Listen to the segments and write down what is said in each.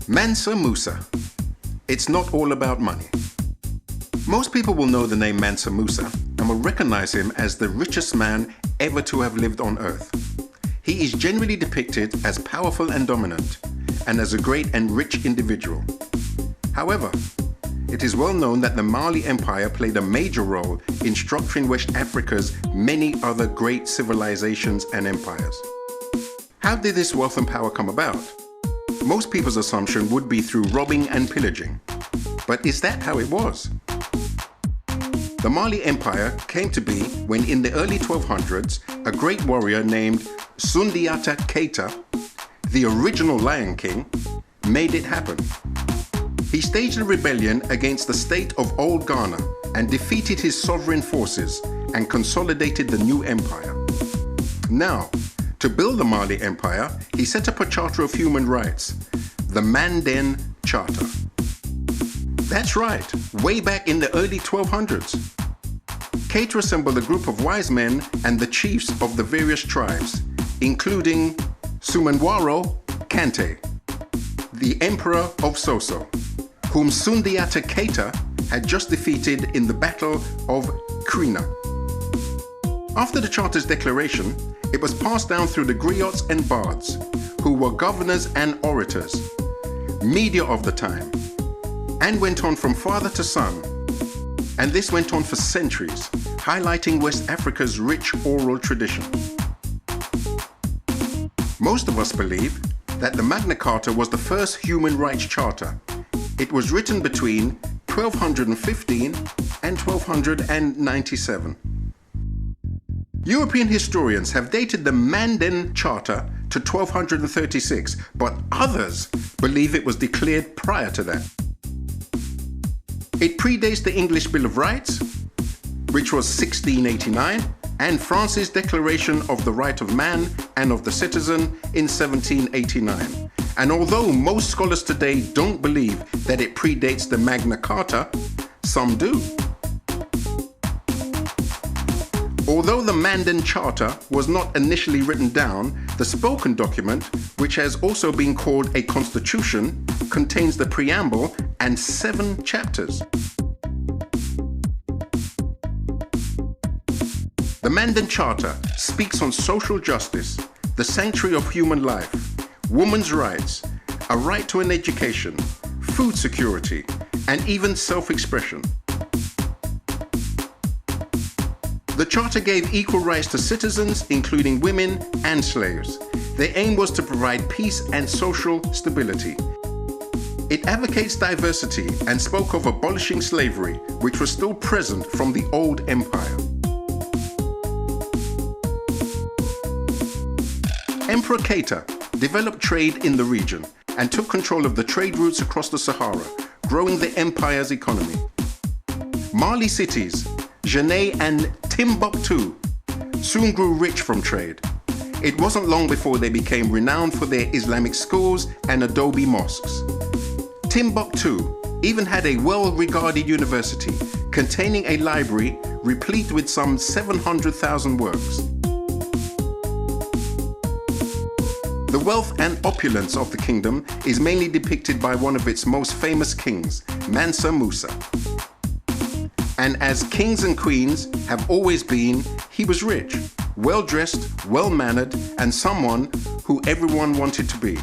Mansa Musa. It's not all about money. Most people will know the name Mansa Musa and will recognize him as the richest man ever to have lived on earth. He is generally depicted as powerful and dominant, and as a great and rich individual. However, it is well known that the Mali Empire played a major role in structuring West Africa's many other great civilizations and empires. How did this wealth and power come about? Most people's assumption would be through robbing and pillaging. But is that how it was? The Mali Empire came to be when in the early 1200s, a great warrior named Sundiata Keita, the original Lion King, made it happen. He staged a rebellion against the state of Old Ghana and defeated his sovereign forces and consolidated the new empire. Now, to build the Mali Empire, he set up a charter of human rights, the Manden Charter. That's right, way back in the early 1200s. Keita assembled a group of wise men and the chiefs of the various tribes, including Sumenwaro Kante, the Emperor of Soso, whom Sundiata Keita had just defeated in the Battle of Krina. After the Charter's declaration, it was passed down through the griots and bards, who were governors and orators, media of the time, and went on from father to son. And this went on for centuries, highlighting West Africa's rich oral tradition. Most of us believe that the Magna Carta was the first human rights charter. It was written between 1215 and 1297. European historians have dated the Manden Charter to 1236, but others believe it was declared prior to that. It predates the English Bill of Rights, which was 1689, and France's Declaration of the Right of Man and of the Citizen in 1789. And although most scholars today don't believe that it predates the Magna Carta, some do. Although the Manden Charter was not initially written down, the spoken document, which has also been called a constitution, contains the preamble and 7 chapters. The Manden Charter speaks on social justice, the sanctuary of human life, women's rights, a right to an education, food security, and even self-expression. The Charter gave equal rights to citizens, including women and slaves. Their aim was to provide peace and social stability. It advocates diversity and spoke of abolishing slavery, which was still present from the old empire. Emperor Keita developed trade in the region and took control of the trade routes across the Sahara, growing the empire's economy. Mali cities, Janneh and Timbuktu, soon grew rich from trade. It wasn't long before they became renowned for their Islamic schools and adobe mosques. Timbuktu even had a well-regarded university containing a library replete with some 700,000 works. The wealth and opulence of the kingdom is mainly depicted by one of its most famous kings, Mansa Musa. And as kings and queens have always been, he was rich, well-dressed, well-mannered, and someone who everyone wanted to be.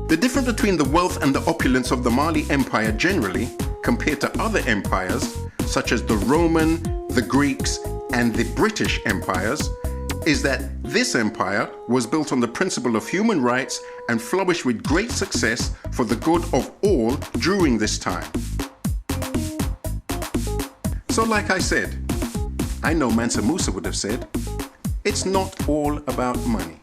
The difference between the wealth and the opulence of the Mali Empire generally, compared to other empires, such as the Roman, the Greeks, and the British empires, is that this empire was built on the principle of human rights and flourished with great success for the good of all during this time. So like I said, I know Mansa Musa would have said, it's not all about money.